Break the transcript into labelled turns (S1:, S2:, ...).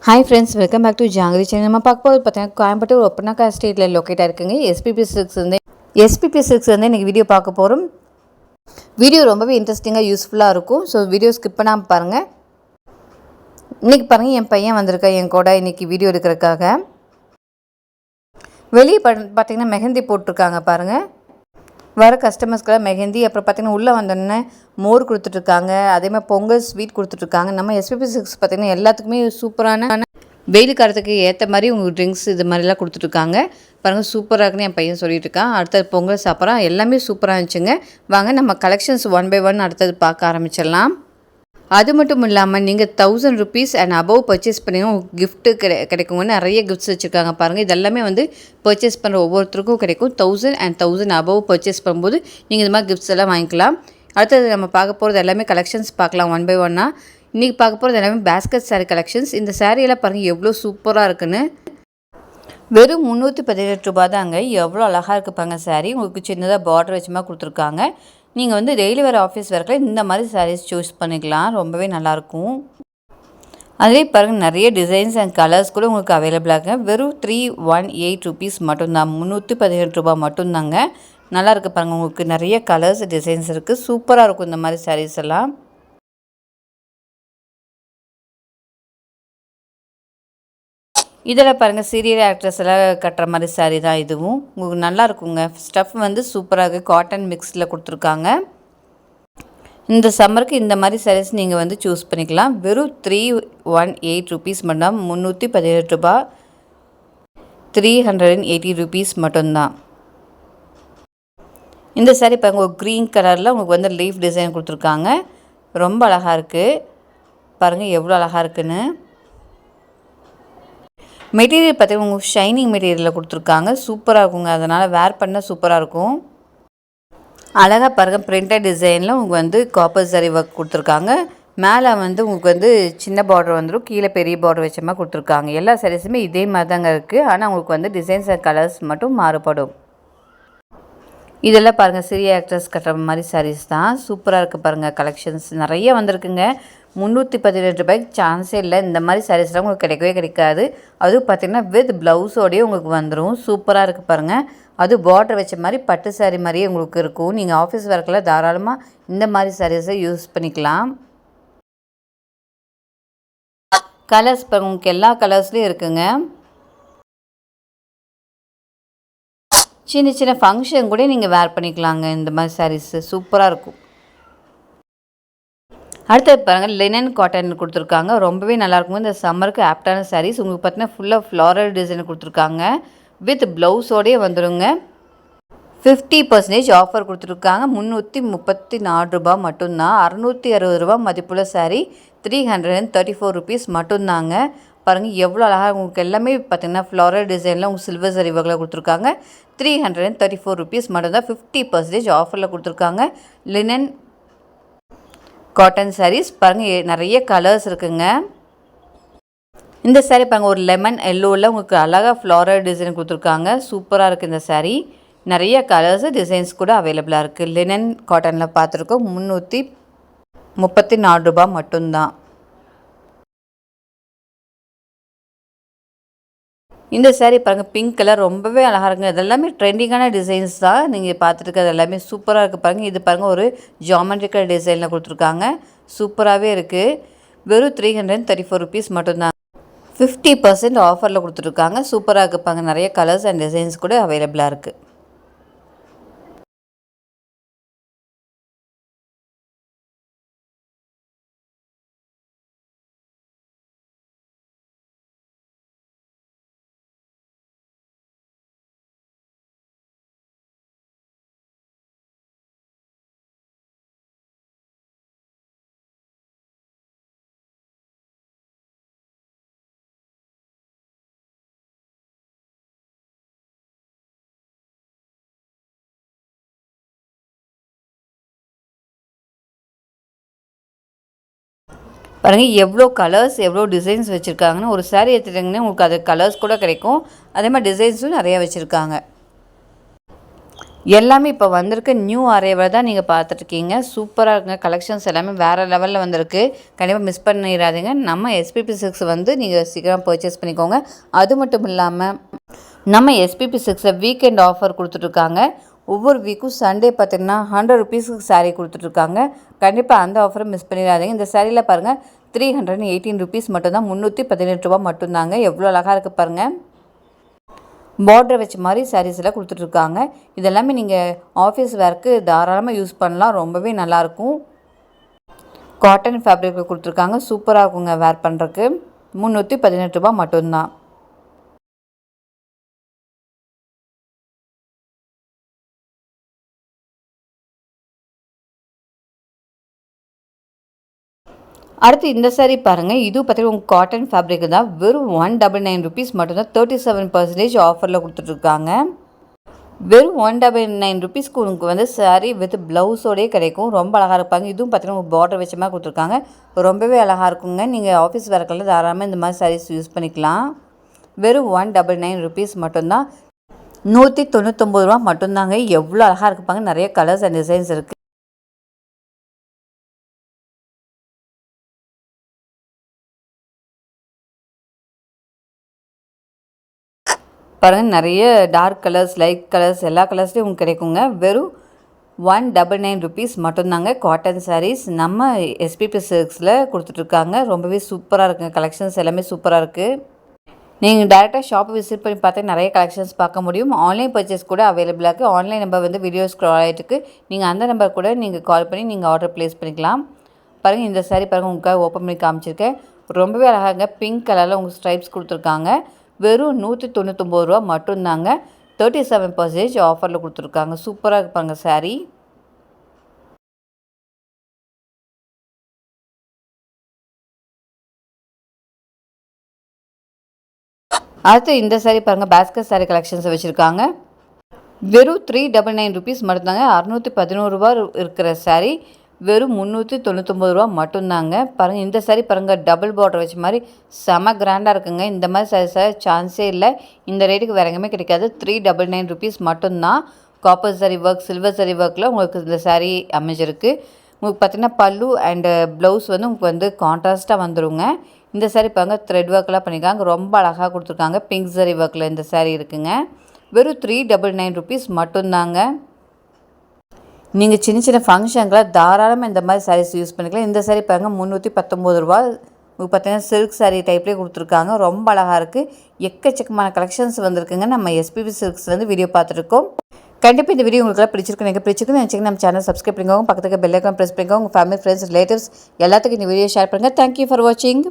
S1: Hi friends, welcome back to Jangiri channel. நம்ம பார்க்க போது பார்த்தீங்கன்னா கோயம்புத்தூர் ஒப்பனாக்கா ஸ்ட்ரீட்டில் லொக்கேட்டாக இருக்குங்க. எஸ்பிபி சில்க்ஸ் வந்து இன்றைக்கி வீடியோ பார்க்க போகிறோம். வீடியோ ரொம்பவே இன்ட்ரெஸ்டிங்காக யூஸ்ஃபுல்லாக இருக்கும். ஸோ வீடியோ ஸ்கிப் பண்ணாமல் பாருங்கள். இன்றைக்கி பாருங்கள், என் பையன் வந்திருக்கா என் கூட இன்றைக்கி வீடியோ எடுக்கிறதுக்காக. வெளியே பார்த்தீங்கன்னா மெஹந்தி போட்டிருக்காங்க பாருங்கள். வர கஸ்டமர்ஸ்க்கெல்லாம் மெஹந்தி, அப்புறம் பார்த்திங்கன்னா உள்ளே வந்தோடனே மோர் கொடுத்துட்ருக்காங்க. அதேமாதிரி பொங்கல் ஸ்வீட் கொடுத்துட்ருக்காங்க. நம்ம எஸ்பிபி சில்க்ஸ் பார்த்திங்கன்னா எல்லாத்துக்குமே சூப்பரான வெயில் காலத்துக்கு ஏற்ற மாதிரி உங்களுக்கு ட்ரிங்க்ஸ் இது மாதிரிலாம் கொடுத்துட்ருக்காங்க பாருங்கள். சூப்பராக இருக்குன்னு என் பையன் சொல்லிட்டு இருக்கான். அடுத்தது பொங்கல் சாப்பிட்றான். எல்லாமே சூப்பராக இருந்துச்சுங்க. வாங்க நம்ம கலெக்ஷன்ஸ் ஒன் பை ஒன் அடுத்தது பார்க்க ஆரம்பிச்சிடலாம். அது மட்டும் இல்லாமல் நீங்கள் 1000 rupees அண்ட் அபவ் பர்ச்சேஸ் பண்ணிங்கன்னா உங்களுக்கு கிஃப்ட்டு கிடைக்குங்க. நிறைய கிஃப்ட்ஸ் வச்சுருக்காங்க பாருங்கள். இதெல்லாமே வந்து பர்ச்சேஸ் பண்ணுற ஒவ்வொருத்தருக்கும் கிடைக்கும். 1000 and 1000 அபவ் பர்ச்சேஸ் பண்ணும்போது நீங்கள் இது மாதிரி கிஃப்ட்ஸ் எல்லாம் வாங்கிக்கலாம். அடுத்தது நம்ம பார்க்க போகிறது எல்லாமே கலெக்ஷன்ஸ் பார்க்கலாம் ஒன் பை ஒன்னாக. இன்றைக்கி பார்க்க போகிறது எல்லாமே பேஸ்கெட் சாரீ கலெக்ஷன்ஸ். இந்த சாரியெல்லாம் பாருங்கள் எவ்வளோ சூப்பராக இருக்குன்னு. வெறும் 318 ரூபா தாங்க. எவ்வளோ அழகாக இருக்குது பாருங்கள் சாரீ. உங்களுக்கு சின்னதாக பார்டர் வச்சு மாதிரி கொடுத்துருக்காங்க. நீங்கள் வந்து டெய்லி வேறு ஆஃபீஸ் வேர்க்கில் இந்த மாதிரி சாரீஸ் சூஸ் பண்ணிக்கலாம். ரொம்பவே நல்லாயிருக்கும். அதிலே பாருங்கள் நிறைய டிசைன்ஸ் அண்ட் கலர்ஸ் கூட உங்களுக்கு அவைலபிளாக இருக்குங்க. வெறும் 318 rupees மட்டும்தான். 318 ரூபா மட்டும்தாங்க. நல்லாயிருக்கு பாருங்கள். உங்களுக்கு நிறைய கலர்ஸ் டிசைன்ஸ் இருக்குது. சூப்பராக இருக்கும் இந்த மாதிரி சாரீஸ் எல்லாம். இதில் பாருங்கள் சீரியல் ஆக்ட்ரஸ் எல்லாம் கட்டுற மாதிரி சாரீ தான் இதுவும். உங்களுக்கு நல்லா இருக்குங்க. ஸ்டஃப் வந்து சூப்பராக காட்டன் மிக்ஸில் கொடுத்துருக்காங்க. இந்த சம்மருக்கு இந்த மாதிரி சாரீஸ் நீங்கள் வந்து சூஸ் பண்ணிக்கலாம். வெறும் 318 rupees மட்டும்தான். 318 ரூபா, 380 rupees மட்டும்தான். இந்த சாரீ பாருங்கள் ஒரு க்ரீன் கலரில் உங்களுக்கு வந்து லீஃப் டிசைன் கொடுத்துருக்காங்க. ரொம்ப அழகாக இருக்குது பாருங்கள் எவ்வளோ அழகாக இருக்குன்னு. மெட்டீரியல் பார்த்தீங்கன்னா உங்களுக்கு ஷைனிங் மெட்டீரியலில் கொடுத்துருக்காங்க. சூப்பராக இருக்குங்க. அதனால் வேர் பண்ணால் சூப்பராக இருக்கும். அழகாக பாருங்கள் பிரிண்டட் டிசைனில் உங்களுக்கு வந்து காப்பர் சரி ஒர்க் கொடுத்துருக்காங்க. மேலே வந்து உங்களுக்கு வந்து சின்ன பார்டர் வந்துடும், கீழே பெரிய பார்டர் வச்ச மாதிரி கொடுத்துருக்காங்க. எல்லா சாரீஸுமே இதே மாதிரி தாங்க இருக்குது. ஆனால் உங்களுக்கு வந்து டிசைன்ஸ் அண்ட் கலர்ஸ் மட்டும் மாறுபடும். இதெல்லாம் பாருங்கள் சீரியல் ஆக்ட்ரஸ் கட்டுற மாதிரி சாரீஸ் தான். சூப்பராக இருக்குது பாருங்கள். கலெக்ஷன்ஸ் நிறைய வந்திருக்குங்க. 318 ரூபாய்க்கு சான்ஸே இல்லை. இந்த மாதிரி சாரீஸ்லாம் உங்களுக்கு கிடைக்கவே கிடைக்காது. அதுவும் பார்த்திங்கன்னா வித் ப்ளவுஸோடையே உங்களுக்கு வந்துடும். சூப்பராக இருக்குது பாருங்கள். அது பார்டர் வச்ச மாதிரி பட்டு சாரீ மாதிரியே உங்களுக்கு இருக்கும். நீங்கள் ஆஃபீஸ் ஒர்க்கில் தாராளமாக இந்த மாதிரி சாரீஸை யூஸ் பண்ணிக்கலாம். கலர்ஸ் பாருங்கள் உங்களுக்கு எல்லா கலர்ஸ்லேயும் இருக்குங்க. சின்ன சின்ன ஃபங்க்ஷன் கூட நீங்கள் வேர் பண்ணிக்கலாங்க. இந்த மாதிரி சாரீஸு சூப்பராக இருக்கும். அடுத்தது பாருங்கள் லினன் காட்டன் கொடுத்துருக்காங்க. ரொம்பவே நல்லாயிருக்கும். இந்த சம்மருக்கு ஆப்டான சாரீஸ். உங்களுக்கு பார்த்தீங்கன்னா ஃபுல்லாக ஃப்ளாரல் டிசைன் கொடுத்துருக்காங்க. வித் ப்ளவுஸோடையே வந்துடுங்க. 50% ஆஃபர் கொடுத்துருக்காங்க. 334 ரூபா மட்டும்தான். 660 ரூபா மதிப்புள்ள சாரீ 334 rupees மட்டும்தாங்க. பாருங்கள் எவ்வளோ அழகாக உங்களுக்கு எல்லாமே பார்த்திங்கன்னா ஃப்ளாரல் டிசைனில் உங்களுக்கு சில்வர் சரி வகையில் கொடுத்துருக்காங்க. 334 rupees மட்டும்தான். 50% ஆஃபரில் கொடுத்துருக்காங்க. லினன் காட்டன் சாரீஸ் பாருங்கள் நிறைய கலர்ஸ் இருக்குங்க. இந்த சாரீ பாருங்கள் ஒரு லெமன் எல்லோவில் உங்களுக்கு அழகாக ஃப்ளாரல் டிசைன் கொடுத்துருக்காங்க. சூப்பராக இருக்குது இந்த சாரீ. நிறைய கலர்ஸு டிசைன்ஸ் கூட அவைலபிளாக இருக்குது. லினன் காட்டனில் பார்த்துருக்கோம். 334 ரூபா மட்டும்தான். இந்த சாரீ பாருங்கள் பிங்க் கலர் ரொம்பவே அழகாக இருக்குங்க. இதெல்லாமே ட்ரெண்டிங்கான டிசைன்ஸ் தான். நீங்கள் பார்த்துருக்கிறது எல்லாமே சூப்பராக இருக்குது பாருங்கள். இது பாருங்கள் ஒரு ஜாமெட்ரிக்கல் டிசைனில் கொடுத்துருக்காங்க. சூப்பராகவே இருக்குது. வெறும் 334 rupees மட்டும்தான். 50% ஆஃபரில் கொடுத்துருக்காங்க. சூப்பராக இருக்குது பாருங்கள். நிறைய கலர்ஸ் அண்ட் டிசைன்ஸ் கூட அவைலபிளாக இருக்குது. பாருங்கள் எவ்வளோ கலர்ஸ் எவ்வளோ டிசைன்ஸ் வச்சுருக்காங்கன்னு. ஒரு சாரீ எடுத்துட்டிங்கன்னா உங்களுக்கு அது கலர்ஸ் கூட கிடைக்கும். அதே மாதிரி டிசைன்ஸும் நிறையா வச்சுருக்காங்க. எல்லாமே இப்போ வந்திருக்க நியூ அரைவல் தான் நீங்கள் பார்த்துட்ருக்கீங்க. சூப்பராக இருக்குங்க. கலெக்ஷன்ஸ் எல்லாமே வேறு லெவலில் வந்திருக்கு. கண்டிப்பாக மிஸ் பண்ணிடாதீங்க. நம்ம எஸ்பிபி சில்க்ஸ் வந்து நீங்கள் சீக்கிரம் பர்ச்சேஸ் பண்ணிக்கோங்க. அது மட்டும் இல்லாமல் நம்ம எஸ்பிபி சில்க்ஸில் வீக்கெண்ட் ஆஃபர் கொடுத்துட்ருக்காங்க. ஒவ்வொரு வீக்கும் சண்டே பார்த்திங்கன்னா 100 ருபீஸுக்கு சாரீ கொடுத்துட்ருக்காங்க. கண்டிப்பாக அந்த ஆஃபரை மிஸ் பண்ணிடாதீங்க. இந்த சாரியில் பாருங்கள் 318 ருபீஸ் மட்டும்தான், 318 ரூபா மட்டும்தாங்க. எவ்வளோ அழகாக இருக்குது பாருங்கள். பார்டர் வச்ச மாதிரி சாரீஸ் எல்லாம் கொடுத்துட்ருக்காங்க. இதெல்லாமே நீங்கள் ஆஃபீஸ் வேர்க்கு தாராளமாக யூஸ் பண்ணலாம். ரொம்பவே நல்லாயிருக்கும். காட்டன் ஃபேப்ரிக்கில் கொடுத்துருக்காங்க. சூப்பராக இருக்குங்க வேர் பண்ணுறதுக்கு. 318 ரூபா மட்டும்தான். அடுத்து இந்த சாரீ பாருங்கள். இதுவும் பார்த்தீங்கன்னா உங்கள் காட்டன் ஃபேப்ரிக் தான். வெறும் 199 ருபீஸ் மட்டும்தான். 37% ஆஃபரில் கொடுத்துட்ருக்காங்க. வெறும் 199 ருபீஸ்க்கு உங்களுக்கு வந்து சாரீ வித் ப்ளவுஸோடே கிடைக்கும். ரொம்ப அழகாக இருப்பாங்க. இதுவும் பார்த்தீங்கன்னா உங்கள் பார்டர் வச்ச மாதிரி கொடுத்துருக்காங்க. ரொம்பவே அழகாக இருக்குங்க. நீங்கள் ஆஃபீஸ் வேர்க்கெல்லாம் தாராளமாக இந்த மாதிரி சாரீஸ் யூஸ் பண்ணிக்கலாம். வெறும் 199 ருபீஸ் மட்டும்தான். 199 ரூபா மட்டும்தாங்க. எவ்வளோ அழகாக இருப்பாங்க. நிறைய கலர்ஸ் அண்ட் டிசைன்ஸ் இருக்குது. பாருங்கள், நிறைய டார்க் கலர்ஸ், லைட் கலர்ஸ், எல்லா கலர்ஸ்லேயும் உங்களுக்கு கிடைக்குங்க. வெறும் 199 ருபீஸ் மட்டும்தாங்க. காட்டன் சாரீஸ் நம்ம எஸ்பிபி சில்க்ஸில் கொடுத்துட்ருக்காங்க. ரொம்பவே சூப்பராக இருக்குங்க. கலெக்ஷன்ஸ் எல்லாமே சூப்பராக இருக்குது. நீங்கள் டேரெக்டாக ஷாப்பை விசிட் பண்ணி பார்த்தா நிறைய கலெக்ஷன்ஸ் பார்க்க முடியும். ஆன்லைன் பர்ச்சேஸ் கூட அவைலபிளாக இருக்குது. ஆன்லைன் நம்பர் வந்து வீடியோ ஸ்க்ரால் ஆகிட்டுருக்கு. நீங்கள் அந்த நம்பர் கூட நீங்கள் கால் பண்ணி நீங்கள் ஆர்டர் ப்ளேஸ் பண்ணிக்கலாம். பாருங்கள், இந்த சாரீ பாருங்கள், உங்களுக்காக ஓப்பன் பண்ணி காமிச்சிருக்கேன். ரொம்பவே அழகாக பிங்க் கலரில் உங்களுக்கு ஸ்ட்ரைப்ஸ் கொடுத்துருக்காங்க. வெறும் 199 ரூபா மட்டும்தாங்க. 37% ஆஃபரில் கொடுத்துருக்காங்க. சூப்பராக இருப்பாங்க சாரீ. அடுத்து இந்த சாரீ பாருங்கள். பேஸ்கட் சாரீ கலெக்ஷன்ஸை வச்சுருக்காங்க. வெறும் 399 ருபீஸ் மட்டும்தாங்க. 611 ரூபா இருக்கிற சாரீ வெறும் 399 ரூபா மட்டும்தாங்க. பாருங்கள், இந்த சாரீ பாருங்கள், டபுள் பார்டர் வச்ச மாதிரி செம கிராண்டாக இருக்குங்க. இந்த மாதிரி சாரீஸை சான்ஸே இல்லை. இந்த ரேட்டுக்கு வேறு எங்கேயுமே கிடைக்காது. 399 ருபீஸ் மட்டும்தான். Copper sari work, silver sari ஒர்க்கில் உங்களுக்கு இந்த சாரீ அமைஞ்சிருக்கு. உங்களுக்கு பார்த்திங்கன்னா பல்லு அண்டு ப்ளவுஸ் வந்து உங்களுக்கு வந்து கான்ட்ராஸ்ட்டாக வந்துடுங்க. இந்த சாரீ பாருங்கள், த்ரெட் ஒர்க்கெலாம் பண்ணியிருக்காங்க. ரொம்ப அழகாக கொடுத்துருக்காங்க. பிங்க் சாரீ ஒர்க்கில் இந்த சாரீ இருக்குங்க. வெறும் 399 ருபீஸ் மட்டும்தாங்க. நீங்கள் சின்ன சின்ன ஃபங்க்ஷனுக்குலாம் தாராளமாக இந்த மாதிரி சாரீஸ் யூஸ் பண்ணிக்கலாம். இந்த சாரீ பாருங்கள், 319 ரூபா. உங்களுக்கு பார்த்தீங்கன்னா சில்க் சாரீ டைப்லேயே கொடுத்துருக்காங்க. ரொம்ப அழகாக இருக்குது. எக்கச்சக்கமான கலெக்ஷன்ஸ் வந்திருக்குங்க. நம்ம எஸ்பிபி சில்க்ஸ்லேருந்து வீடியோ பார்த்துருக்கோம். கண்டிப்பாக இந்த வீடியோ உங்களுக்கு பிடிச்சிருக்கு. நீங்கள் பிடிச்சிருக்குன்னு நினச்சிங்கன்னா நம்ம சேனல் சப்ஸ்கிரைப் பண்ணிக்கோங்க. பக்கத்துக்கு பெல் ஐக்கான் ப்ரெஸ் பண்ணிக்கோங்க. உங்கள் ஃபேமிலி, ஃப்ரெண்ட்ஸ், ரிலேட்டிவ்ஸ் எல்லாத்துக்கும் இந்த வீடியோ ஷேர் பண்ணுங்கள். தேங்க்யூ ஃபார் வாட்சிங்.